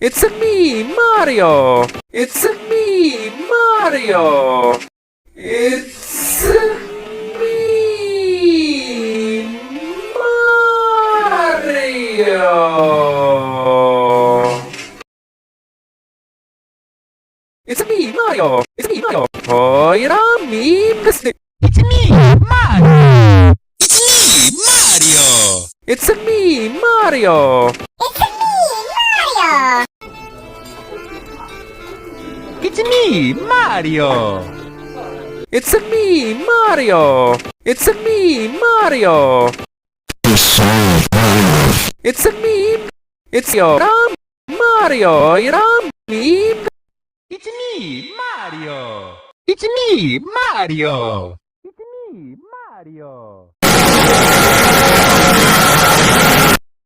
It's me, Mario. It's me, Mario. It's me, Mario. It's me, Mario. It's me, Mario. Ora mi plastic. It's me, Mario! It's me, Mario! It's me, Mario. It's me, Mario! It's me, Mario. It's me, Mario. It's me. It's your Mario. Ram me. It's me, Mario! It's me, Mario! It's me, Mario!